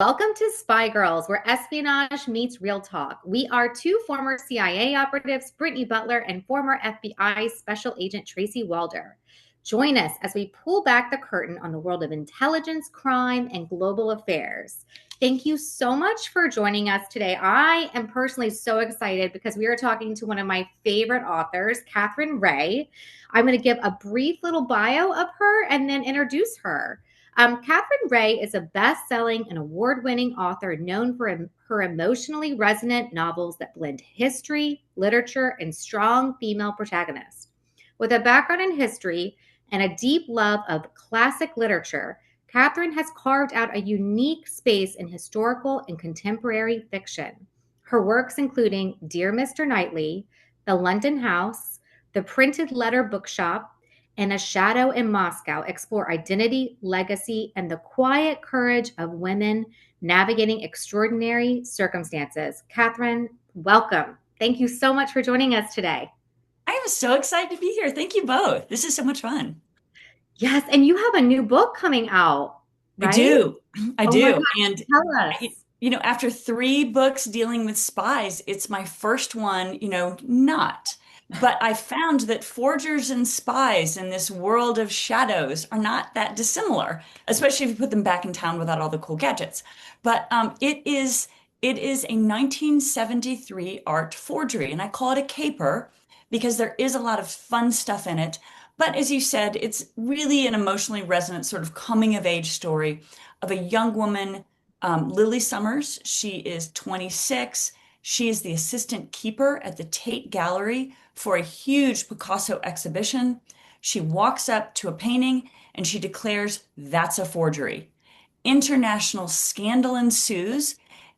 Welcome to Spy Girls, where espionage meets real talk. We are two former CIA operatives, Brittany Butler and former FBI Special Agent Tracy Walder. Join us as we pull back the curtain on the world of intelligence, crime, and global affairs. Thank you so much for joining us today. I am personally so excited because we are talking to one of my favorite authors, Katherine Reay. I'm going to give a brief little bio of her and then introduce her. Katherine Reay is a best-selling and award-winning author known for her emotionally resonant novels that blend history, literature, and strong female protagonists. With a background in history and a deep love of classic literature, Katherine has carved out a unique space in historical and contemporary fiction. Her works including Dear Mr. Knightley, The London House, The Printed Letter Bookshop, and A Shadow in Moscow explore identity, legacy, and the quiet courage of women navigating extraordinary circumstances. Katherine, welcome. Thank you so much for joining us today. I am so excited to be here. Thank you both. This is so much fun. Yes, and you have a new book coming out, I right? do. I Oh my do. God, And tell us. after three books dealing with spies, it's my first one, not. But I found that forgers and spies in this world of shadows are not that dissimilar, especially if you put them back in town without all the cool gadgets. But it is a 1973 art forgery, and I call it a caper because there is a lot of fun stuff in it. But as you said, it's really an emotionally resonant sort of coming of age story of a young woman, Lily Summers. She is 26. She is the assistant keeper at the Tate Gallery for a huge Picasso exhibition. She walks up to a painting and she declares that's a forgery. International scandal ensues,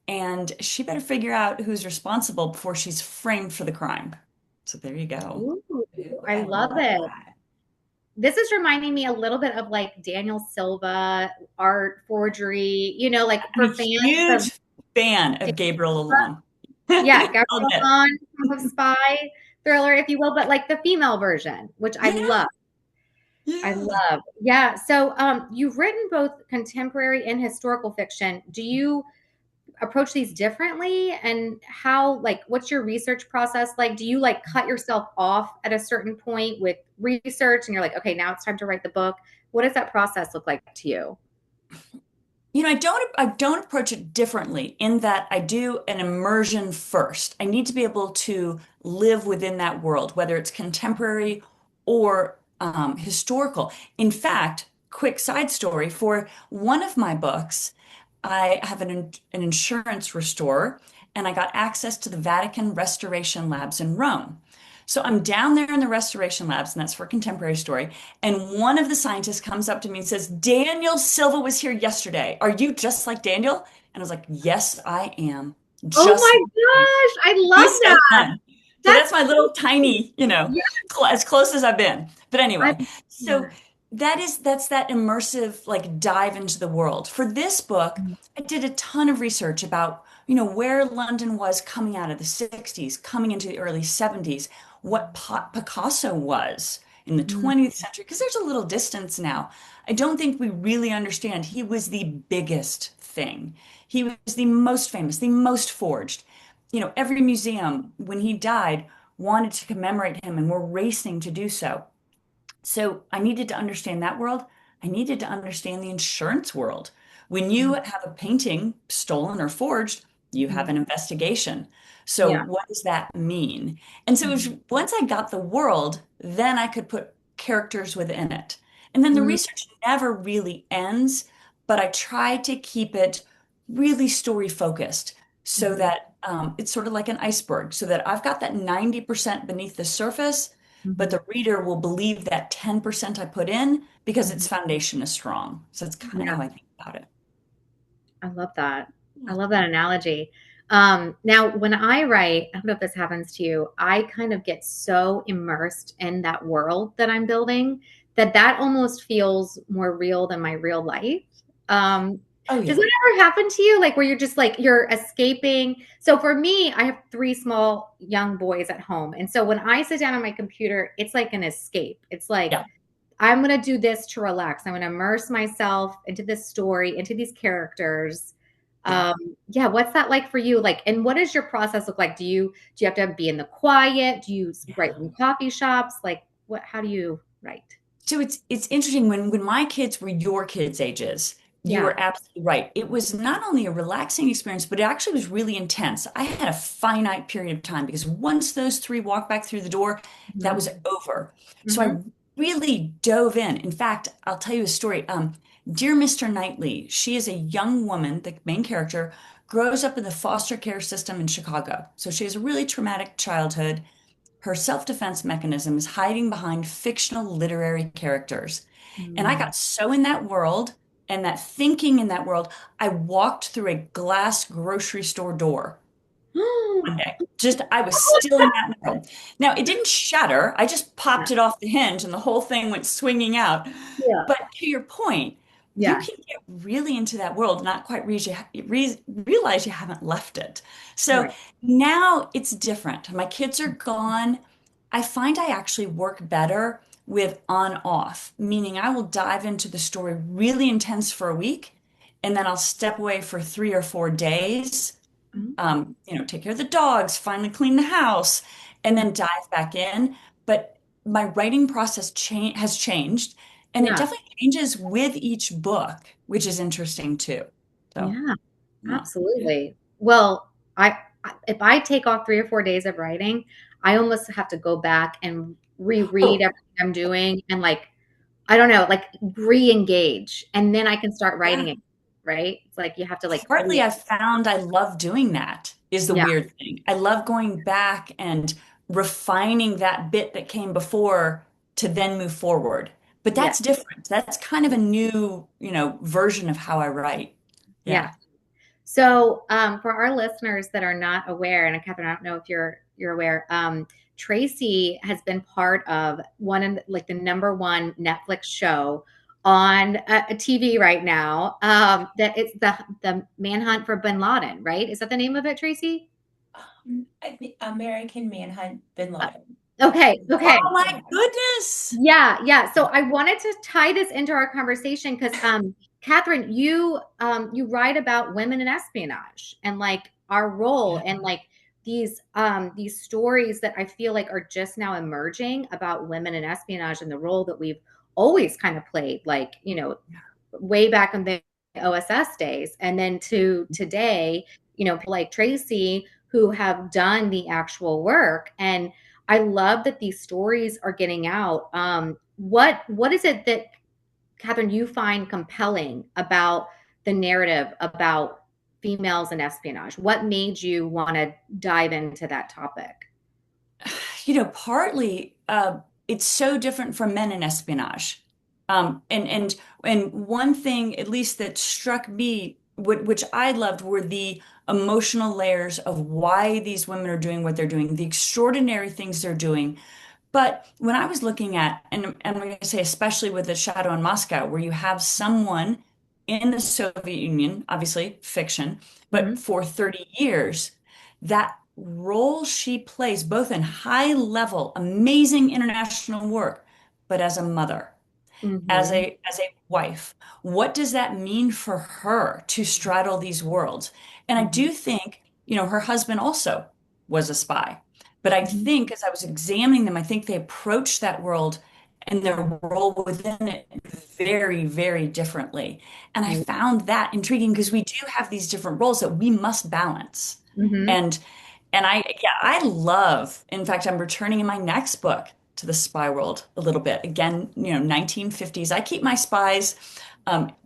and she better figure out who's responsible before she's framed for the crime. So there you go. Ooh, Ooh, I I love love it. that. This is reminding me a little bit of like Daniel Silva art forgery, like I'm a for fans of huge fan of Gabriel Alon. I'll yeah, Gabrielle admit. Bond type of spy thriller, if you will, but like the female version, which I Yeah, love. I yeah. love. Yeah. So you've written both contemporary and historical fiction. Do you approach these differently? And how, like, what's your research process like? Do you like cut yourself off at a certain point with research and you're like, okay, now it's time to write the book? What does that process look like to you? I don't approach it differently in that I do an immersion first. I need to be able to live within that world, whether it's contemporary or historical. In fact, quick side story, for one of my books, I have an insurance restorer, and I got access to the Vatican Restoration Labs in Rome. So I'm down there in the restoration labs, and that's for contemporary story. And one of the scientists comes up to me and says, Daniel Silva was here yesterday. Are you just like Daniel? And I was like, yes, I am. Oh Just my like him. gosh, I love He's so that. fun. So That's that's my little tiny, yeah, as close as I've been. But I anyway, so that's that immersive like dive into the world. For this book, I did a ton of research about, where London was coming out of the 60s, coming into the early 70s, what Picasso was in the 20th century, because there's a little distance now. I don't think we really understand. He was the biggest thing. He was the most famous, the most forged. Every museum, when he died, wanted to commemorate him and were racing to do so. So I needed to understand that world. I needed to understand the insurance world. When you have a painting stolen or forged, you have an investigation. So yeah. what does that mean? And so it was, once I got the world, then I could put characters within it. And then the Mm, research never really ends, but I try to keep it really story focused so mhm, that it's sort of like an iceberg, so that I've got that 90% beneath the surface, but mhm, the reader will believe that 10% I put in because its mhm. foundation is strong. So it's kind of Yeah, how I think about it. I love that. I Yeah. love that analogy. Now, when I write, I don't know if this happens to you, I kind of get so immersed in that world that I'm building that almost feels more real than my real life. Um, Oh, does yeah. that ever happen to you? Like where you're just like you're escaping? So for me, I have three small young boys at home. And so when I sit down on my computer, it's like an escape. It's like Yeah. I'm going to do this to relax. I'm going to immerse myself into this story, into these characters. Yeah. Um, yeah, what's that like for you? Like, and what does your process look like? Do you have to be in the quiet? Do you write Yeah. in coffee shops? Like, what? How do you write? So it's interesting when my kids were your kids' ages, you Yeah. were absolutely right. It was not only a relaxing experience, but it actually was really intense. I had a finite period of time because once those three walked back through the door, that was Hmm. over. So Hmm. I really dove in. In fact, I'll tell you a story. Dear Mr. Knightley, she is a young woman, the main character, grows up in the foster care system in Chicago. So she has a really traumatic childhood. Her self-defense mechanism is hiding behind fictional literary characters. And I Mm. got so in that world and that thinking in that world, I walked through a glass grocery store door one day. Just, I was still in that world. Now, it didn't shatter. I just Yeah. popped it off the hinge and the whole thing went swinging out. Yeah. But to your point, you Yeah. can get really into that world, not quite realize you haven't left it. So Right. now it's different. My kids are gone. I find I actually work better with on off, meaning I will dive into the story really intense for a week, and then I'll step away for 3 or 4 days, Mhm. take care of the dogs, finally clean the house, and then dive back in. But my writing process has changed, and it Yeah. definitely changes with each book, which is interesting too. So, Yeah. yeah. Absolutely. Well, if I take off 3 or 4 days of writing, I almost have to go back and reread Oh, everything I'm doing and like I don't know, like re-engage, and then I can start writing yeah. it. Right? It's like you have to like Partly I found I love doing that is the yeah, weird thing. I love going back and refining that bit that came before to then move forward. But yeah, that's different. That's kind of a new, version of how I write. yeah. Yeah. So, for our listeners that are not aware, and Catherine, I don't know if you're aware, Tracy has been part of one of like the number one Netflix show on a TV right now. That it's the Manhunt for Bin Laden, right? Is that the name of it, Tracy? I think American Manhunt Bin Uh, Laden. okay, okay. Oh my goodness. Yeah, yeah. So I wanted to tie this into our conversation because Catherine, you write about women in espionage and like our role Yeah. and like these stories that I feel like are just now emerging about women in espionage and the role that we've always kind of played, like, way back in the OSS days and then to today, people like Tracy who have done the actual work. And I love that these stories are getting out. What is it that, Catherine, you find compelling about the narrative about females and espionage? What made you want to dive into that topic? Partly it's so different from men in espionage. And one thing, at least that struck me, which I loved, were the emotional layers of why these women are doing what they're doing, the extraordinary things they're doing. But when I was looking at, and I'm going to say, especially with the Shadow in Moscow, where you have someone in the Soviet Union, obviously fiction, but Hmm. for 30 years, that role she plays, both in high level, amazing international work, but as a mother, Hmm. as a wife, what does that mean for her to straddle these worlds? And I Hmm. do think, her husband also was a spy. But I Hmm. think as I was examining them, I think they approached that world and their role within it very, very differently. And I found that intriguing because we do have these different roles that we must balance. Hmm. And I love, in fact, I'm returning in my next book to the spy world a little bit. Again, 1950s. I keep my spies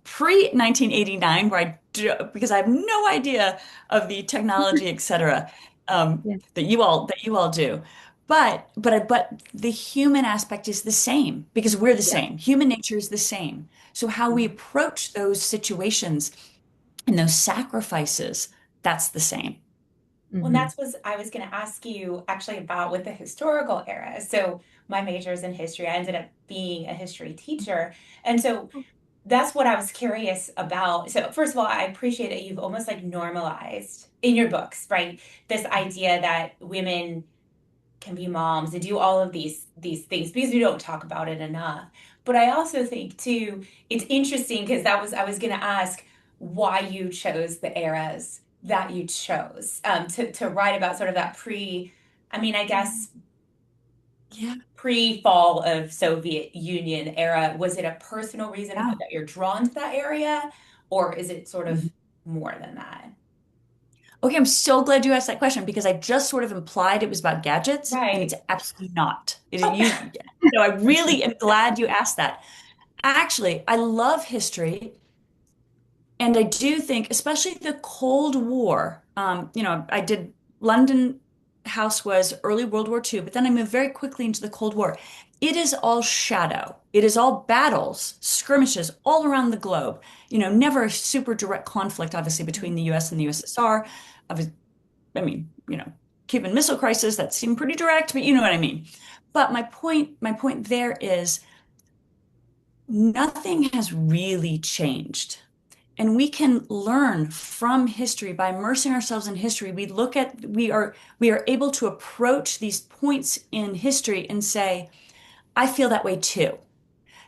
pre 1989, because I have no idea of the technology, et cetera, Yeah. that you all do. But the human aspect is the same because we're the Yeah. same. Human nature is the same. So how we approach those situations and those sacrifices, that's the same. Well, and Hmm. that's was I was going to ask you actually about with the historical era. So my major is in history. I ended up being a history teacher. And so that's what I was curious about. So first of all, I appreciate that you've almost like normalized in your books, right? This idea that women can be moms and do all of these things because we don't talk about it enough. But I also think too, it's interesting because that was I was going to ask. why you chose the eras that you chose to write about sort of that I mean, I guess Yeah. pre-fall of Soviet Union era. Was it a personal reason Yeah. that you're drawn to that area, or is it sort of Mhm. more than that? Okay, I'm so glad you asked that question because I just sort of implied it was about gadgets, and it's Right. absolutely not. It is Oh, you. So I really am glad you asked that. Actually, I love history. And I do think, especially the Cold War, I did London House was early World War II, but then I moved very quickly into the Cold War. It is all shadow. It is all battles, skirmishes all around the globe. Never a super direct conflict, obviously, between the US and the USSR. Obvi- I mean, Cuban Missile Crisis, that seemed pretty direct, but you know what I mean. But my point there is nothing has really changed. And we can learn from history by immersing ourselves in history. We are able to approach these points in history and say, I feel that way too.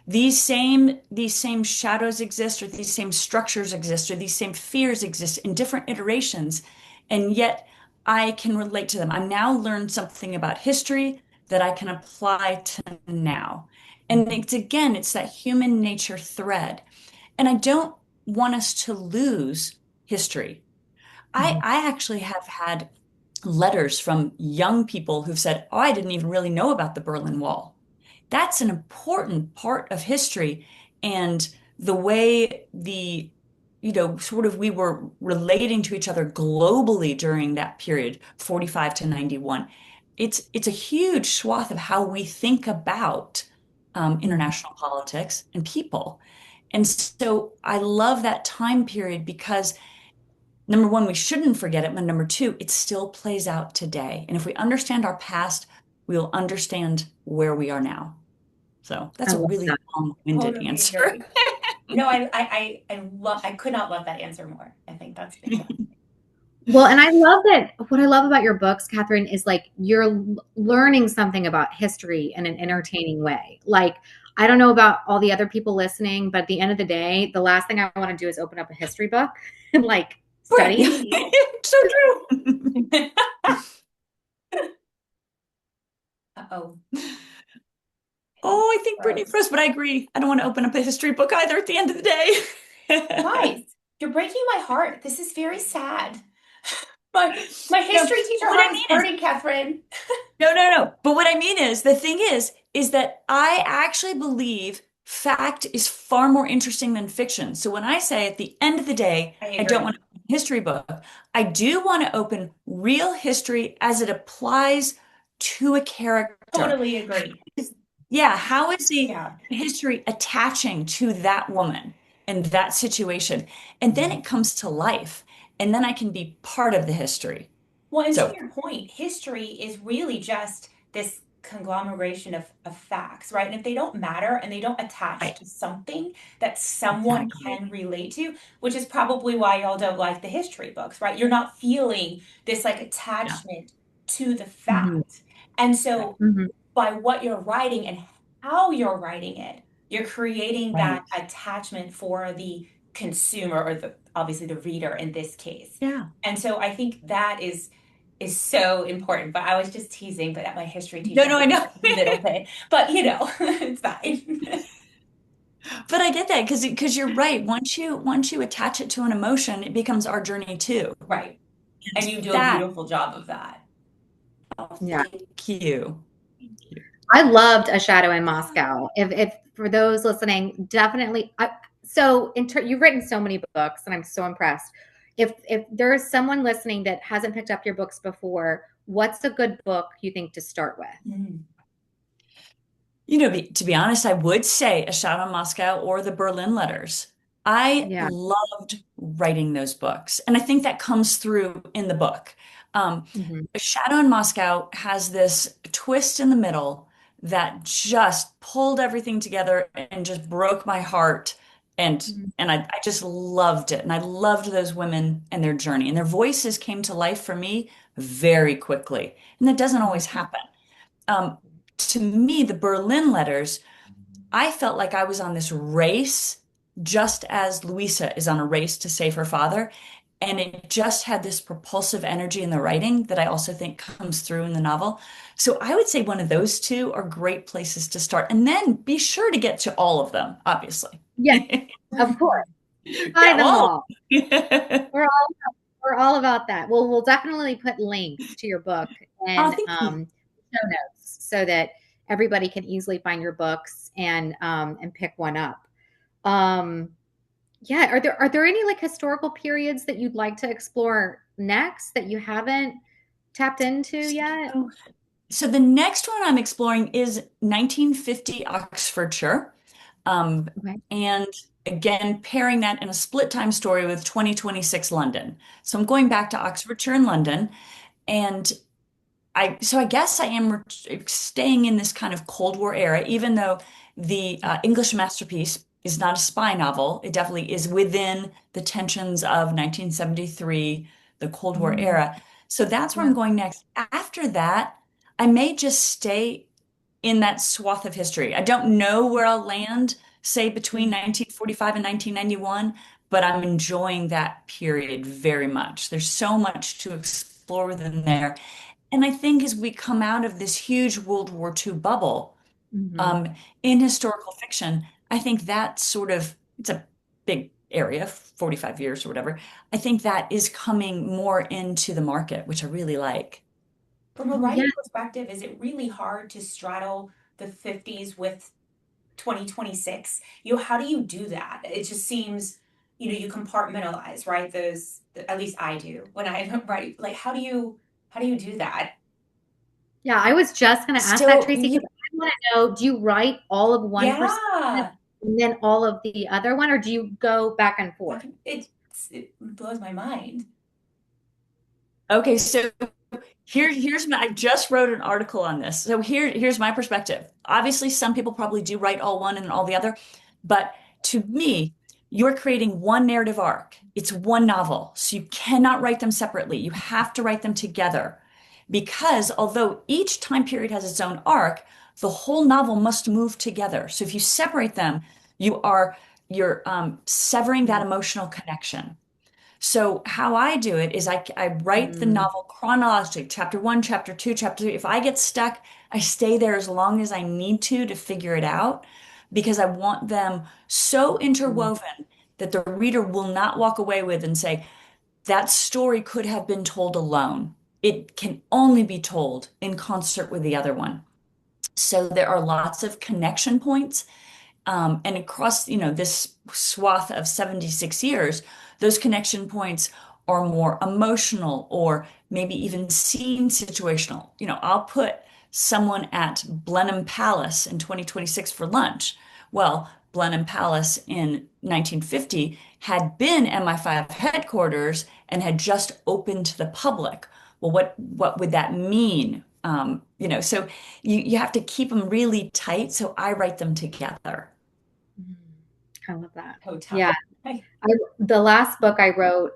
These same shadows exist, or these same structures exist, or these same fears exist in different iterations, and yet I can relate to them. I now learned something about history that I can apply to now. And it's that human nature thread. And I don't want us to lose history. I actually have had letters from young people who've said, "Oh, I didn't even really know about the Berlin Wall." That's an important part of history, and the way sort of we were relating to each other globally during that period, 45 to 91. It's a huge swath of how we think about international politics and people. And so I love that time period because number one, we shouldn't forget it, but number two, it still plays out today. And if we understand our past, we'll understand where we are now. So I that's a love really that. long-winded totally answer. agree. No, I could not love that answer more. I think that's fantastic. Well, and I love that. What I love about your books, Catherine, is like you're learning something about history in an entertaining way. Like, I don't know about all the other people listening, but at the end of the day, the last thing I want to do is open up a history book and like Right. study. So true. Uh-oh. Oh, I think Brittany Gross. Frost, but I agree. I don't want to open up a history book either at the end of the day. Guys, you're breaking my heart. This is very sad. My No, history teacher what I heart is mean is, hurting, Catherine. no, no, no. But what I mean is, the thing is that I actually believe fact is far more interesting than fiction. So when I say at the end of the day, I I don't want agree. to open a history book, I do want to open real history as it applies to a character. Totally agree. Yeah, how is the Yeah. history attaching to that woman and that situation? And then it comes to life, and then I can be part of the history. Well, and to So, your point, history is really just this conglomeration of facts, right? And if they don't matter and they don't attach right, to something that someone exactly. can relate to, which is probably why y'all don't like the history books, right? You're not feeling this like Yeah, attachment to the Mhm. fact. And right, so Mhm. by what you're writing and how you're writing it, you're creating that right. attachment for the consumer or the obviously the reader in this case. Yeah. And so I think that is so important. But I was just teasing, but my history No, teacher no, I hurt know. a little bit. But it's fine. But I get that because you're right. Once you attach it to an emotion, it becomes our journey too. Right. And And you do a that, beautiful job of that. oh, Yeah. thank you. Thank you. I loved A Shadow in Moscow. If for those listening, definitely. You've written so many books, and I'm so impressed. If there's someone listening that hasn't picked up your books before, what's a good book you think to start with? Mm. To be honest, I would say A Shadow in Moscow or the Berlin Letters. I Yeah. loved writing those books, and I think that comes through in the book. Mhm. A Shadow in Moscow has this twist in the middle that just pulled everything together and just broke my heart. And Mhm. and I just loved it. And I loved those women and their journey. And their voices came to life for me very quickly. And that doesn't always happen. Um, to me, the Berlin Letters, I felt like I was on this race just as Louisa is on a race to save her father. And it just had this propulsive energy in the writing that I also think comes through in the novel. So I would say one of those two are great places to start. And then be sure to get to all of them, obviously. Yes, of course. Buy Yeah, them well, all. oh, We're all we're all about that. Well, we'll definitely put links to your book and thank you. show notes so that everybody can easily find your books and pick one up. Um, yeah, are there any like historical periods that you'd like to explore next that you haven't tapped into yet? So, so the next one I'm exploring is 1950 Oxfordshire. Um, Okay. and again, pairing that in a split time story with 2026 London. So I'm going back to Oxfordshire and London. And so I guess I am staying in this kind of Cold War era, even though the English masterpiece is not a spy novel. It definitely is within the tensions of 1973, the Cold War Mm, era. So that's where I'm yeah. going next. After that, I may just stay in that swath of history. I don't know where I'll land, say between Mm, 1945 and 1991, but I'm enjoying that period very much. There's so much to explore within there. And I think as we come out of this huge World War II bubble, mhm. um, in historical fiction, I think that sort of, it's a big area, 45 years or whatever. I think that is coming more into the market, which I really like. From a Oh yeah. writing perspective, is it really hard to straddle the 50s with 2026? How do you do that? It just seems, you compartmentalize, right? Those, at least I do when I write. Like, how do you do that? Yeah, I was just going to ask that, So Tracy, you because I want to know, do you write all of one perspective Yeah. and then all of the other one, or do you go back and forth? It blows my mind. Okay, so here's my, I just wrote an article on this. So here's my perspective. Obviously, some people probably do write all one and all the other, but to me, you're creating one narrative arc. It's one novel, so you cannot write them separately. You have to write them together because although each time period has its own arc, the whole novel must move together. So if you separate them, you're severing that emotional connection. So how I do it is I write the Mm, novel chronologically, chapter one, chapter two, chapter three. If I get stuck, I stay there as long as I need to figure it out because I want them so mm, interwoven that the reader will not walk away with and say, that story could have been told alone. It can only be told in concert with the other one. So there are lots of connection points and across, this swath of 76 years, those connection points are more emotional or maybe even scene situational. I'll put someone at Blenheim Palace in 2026 for lunch. Well, Blenheim Palace in 1950 had been MI5 headquarters and had just opened to the public. Well, what would that mean? So you have to keep them really tight. So I write them together. mm. I love that. Hotel. Yeah. The last book I wrote,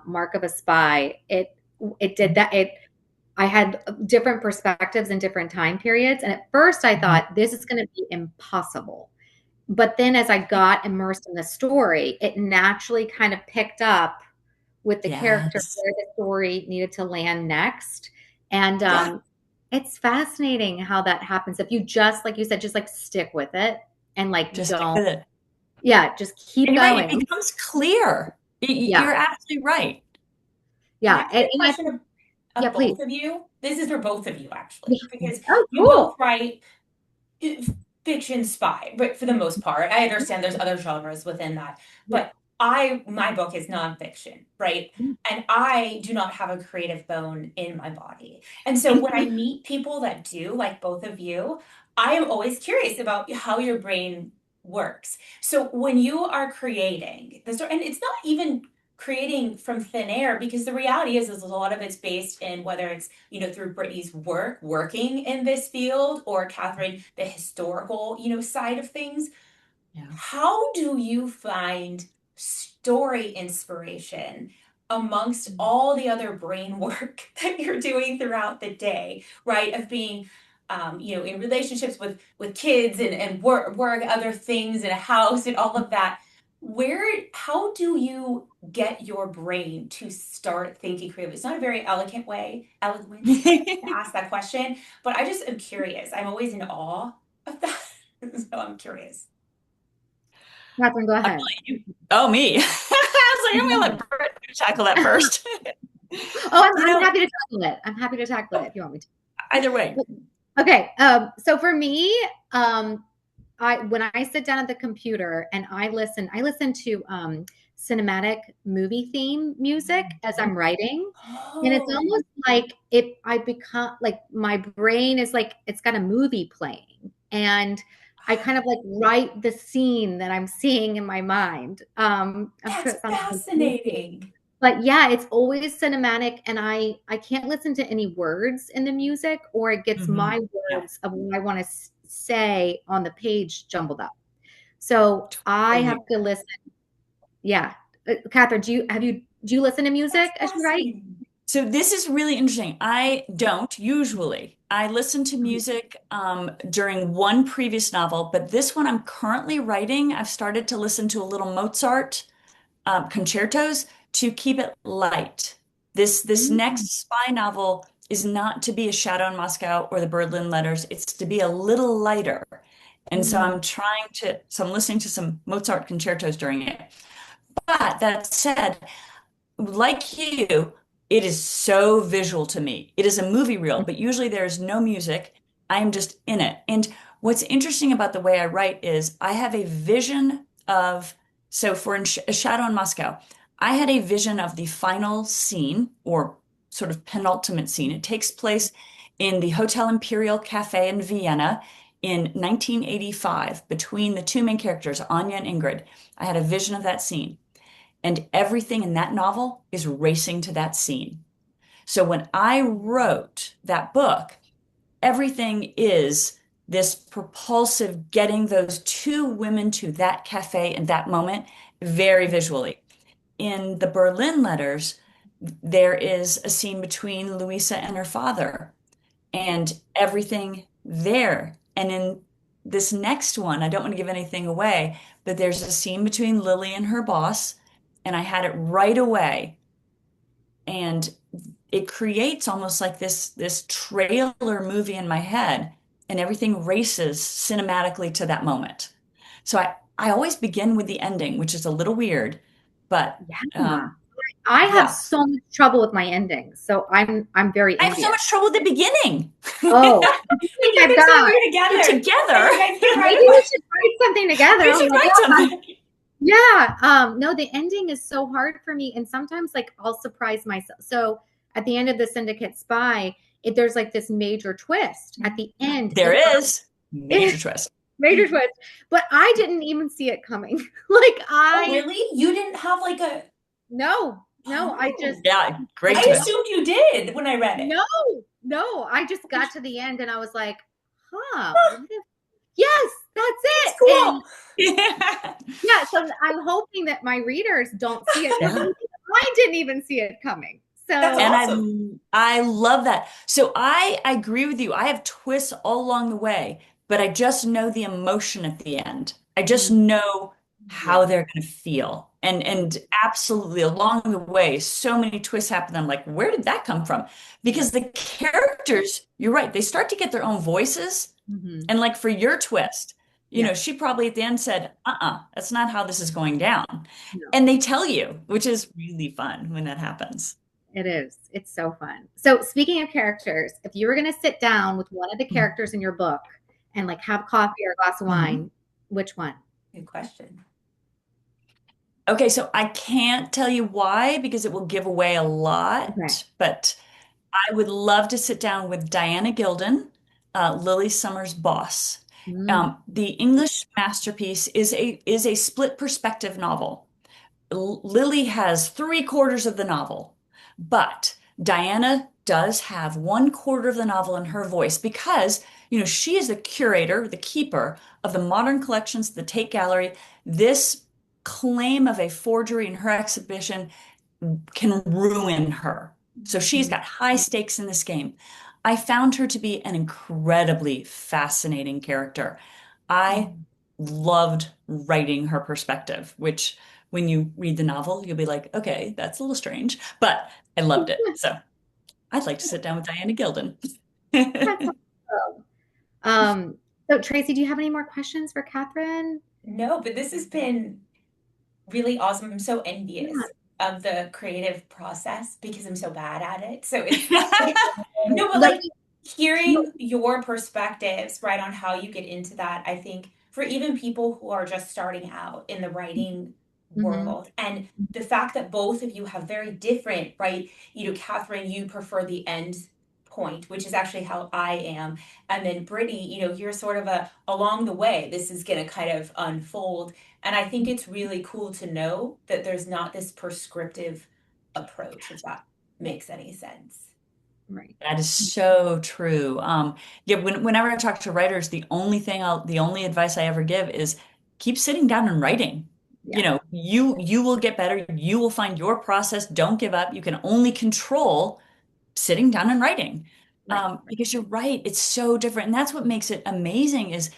Mark of a Spy, it did that. I had different perspectives in different time periods. And at first I Mhm. thought this is going to be impossible. But then as I got immersed in the story, it naturally kind of picked up with the character Yes. where the story needed to land next. And Yeah. it's fascinating how that happens. If you just, like you said, just like stick with it and like Just stick don't, with it. yeah, just keep And you're right, it going. becomes clear. Yeah. You're absolutely right. Can I Yeah. ask And, you a question of yeah, please. both of you? This is for both of you, actually, Yeah. because Oh, you both cool. write fiction spy, but for the most part, I understand there's other genres within that. Yeah. But my book is nonfiction, right? And I do not have a creative bone in my body. And so when I meet people that do, like both of you, I am always curious about how your brain works. So when you are creating the story, and it's not even creating from thin air, because the reality is a lot of it's based in whether it's through Brittany's work working in this field, or Catherine, the historical side of things. Yeah. How do you find story inspiration amongst all the other brain work that you're doing throughout the day, right? Of being in relationships with kids and work, other things in a house and all of that. How do you get your brain to start thinking creatively? It's not a very eloquent to ask that question, but I just am curious. I'm always in awe of that. So I'm curious. Catherine, go I'm ahead. like, oh, me. I was like, I'm gonna let Brett tackle that first. Oh, You I'm know, happy to tackle it. I'm happy to tackle it if you want me either way. to. Okay. So for me, when I sit down at the computer and I listen to cinematic movie theme music as I'm writing. And it's Oh, almost like if I become like my brain is like it's got a movie playing. And I kind of like write the scene that I'm seeing in my mind. I'm sure that's it sounds like goofy, fascinating. but yeah, it's always cinematic, and I can't listen to any words in the music, or it gets my Yeah, words of what I want to say on the page jumbled up. So I have totally. to listen. Yeah, Catherine, do you listen to That's music as you write? fascinating. So this is really interesting. I don't usually. I listen to music during one previous novel, but this one I'm currently writing, I've started to listen to a little Mozart concertos to keep it light. This Mm, next spy novel is not to be a Shadow in Moscow or the Berlin Letters. It's to be a little lighter. And so mm, I'm listening to some Mozart concertos during it. But that said, like you, it is so visual to me. It is a movie reel, but usually there is no music. I am just in it. And what's interesting about the way I write is I have a vision of, so for A Shadow in Moscow, I had a vision of the final scene or sort of penultimate scene. It takes place in the Hotel Imperial Cafe in Vienna in 1985 between the two main characters, Anya and Ingrid. I had a vision of that scene. And everything in that novel is racing to that scene. So when I wrote that book, everything is this propulsive getting those two women to that cafe in that moment very visually. In the Berlin Letters, there is a scene between Louisa and her father and everything there. And in this next one, I don't want to give anything away, but there's a scene between Lily and her boss, and I had it right away. And it creates almost like this trailer movie in my head, and everything races cinematically to that moment. So I always begin with the ending, which is a little weird, but yeah. um, I have yeah. so much trouble with my endings, so I'm very I have so envious. much trouble at the beginning. Oh, I We think can I've do got. something You're together. together. And you guys can write Maybe a we book. should write something together. We Oh should my write God. something. Yeah. No, the ending is so hard for me. And sometimes like I'll surprise myself. So at the end of the Syndicate Spy, there's like this major twist at the end. There And is major twist. major twist. But I didn't even see it coming. Like Oh, I really? You didn't have like a. no, I just Oh, Yeah, I great I twist. assumed you did when I read it. no, no. I just got to the end and I was like, huh, yes, that's That's it. And cool. Yeah. yeah, so I'm hoping that my readers don't see it because Yeah. I didn't even see it coming. That's So And awesome. I love that. So I agree with you. I have twists all along the way, but I just know the emotion at the end. I just mm, know how yeah, they're going to feel. And absolutely along the way, so many twists happen. I'm like, where did that come from? yeah. Because the characters, you're right, they start to get their own voices. Hmm. And like for your twist, Yeah, she probably at the end said, that's not how this is going down. no, And they tell you, which is really fun when that happens. it is. It's so fun. So speaking of characters, if you were going to sit down with one of the characters in your book and like have coffee or a glass of Mhm. wine, which one? Good question. Okay, so I can't tell you why because it will give away a Okay. lot, but I would love to sit down with Diana Gilden, Lily Summers' boss. Mm, The English masterpiece is a split perspective novel. Lily has three-quarters of the novel, but Diana does have one quarter of the novel in her voice because, she is the curator, the keeper of the modern collections, the Tate Gallery. This claim of a forgery in her exhibition can ruin her. So she's mm, got high stakes in this game. I found her to be an incredibly fascinating character. I Mm. loved writing her perspective, which when you read the novel, you'll be like, okay, that's a little strange, but I loved it. So I'd like to sit down with Diana Gilden. That's awesome. So Tracy, do you have any more questions for Katherine? No, but this has been really awesome. I'm so Yeah. envious of the creative process because I'm so bad at it. So it's no, but Let like me, hearing your perspectives, right, on how you get into that, I think for even people who are just starting out in the writing Mhm. world, and the fact that both of you have very different, right? Katherine, you prefer the end point, which is actually how I am. And then Brittany, you're sort of along the way, this is gonna kind of unfold. And I think it's really cool to know that there's not this prescriptive approach, if that makes any sense. Right. That is so true. Yeah, whenever I talk to writers, the only advice I ever give is keep sitting down and writing. Yeah. You will get better. You will find your process. Don't give up. You can only control sitting down and writing. Right. Because you're right, it's so different. And that's what makes it amazing is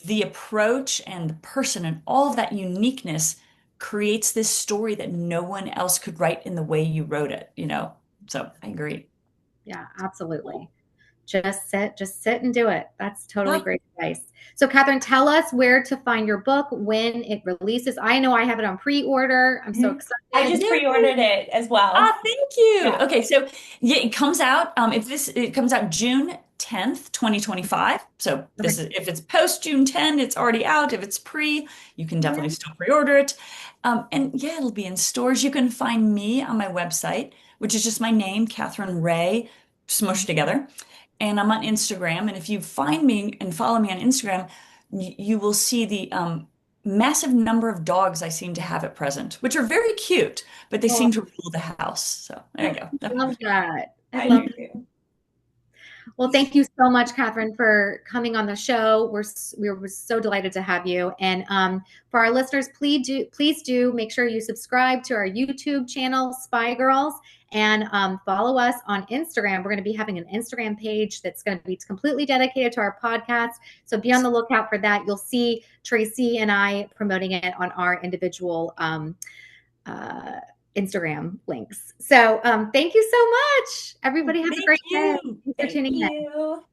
the approach and the person and all of that uniqueness creates this story that no one else could write in the way you wrote it. So I agree. Yeah, absolutely. Just sit and do it. That's totally Yeah. great advice. So Katherine, tell us where to find your book, when it releases. I know I have it on pre-order. I'm so Mhm. I excited. just Yay. pre-ordered it as well. Thank you. Yeah. Okay, so yeah, it comes out it comes out June 10th, 2025. So Okay. this is if it's post June 10, it's already out. If it's pre, you can Yeah. definitely still pre-order it. And yeah, it'll be in stores. You can find me on my website, which is just my name, Katherine Reay, smushed together. And I'm on Instagram. And if you find me and follow me on Instagram, you will see the massive number of dogs I seem to have at present, which are very cute, but they Oh, seem to rule the house. So there you I go. love that. I I love do that. too. Well, thank you so much, Katherine, for coming on the show. We're so delighted to have you. And for our listeners, please do make sure you subscribe to our YouTube channel, Spy Girls, and follow us on Instagram. We're going to be having an Instagram page that's going to be completely dedicated to our podcast. So be on the lookout for that. You'll see Tracy and I promoting it on our individual uh, Instagram links. So thank you so much. Everybody have a Thank great day. you. Thanks for Thank tuning in. you.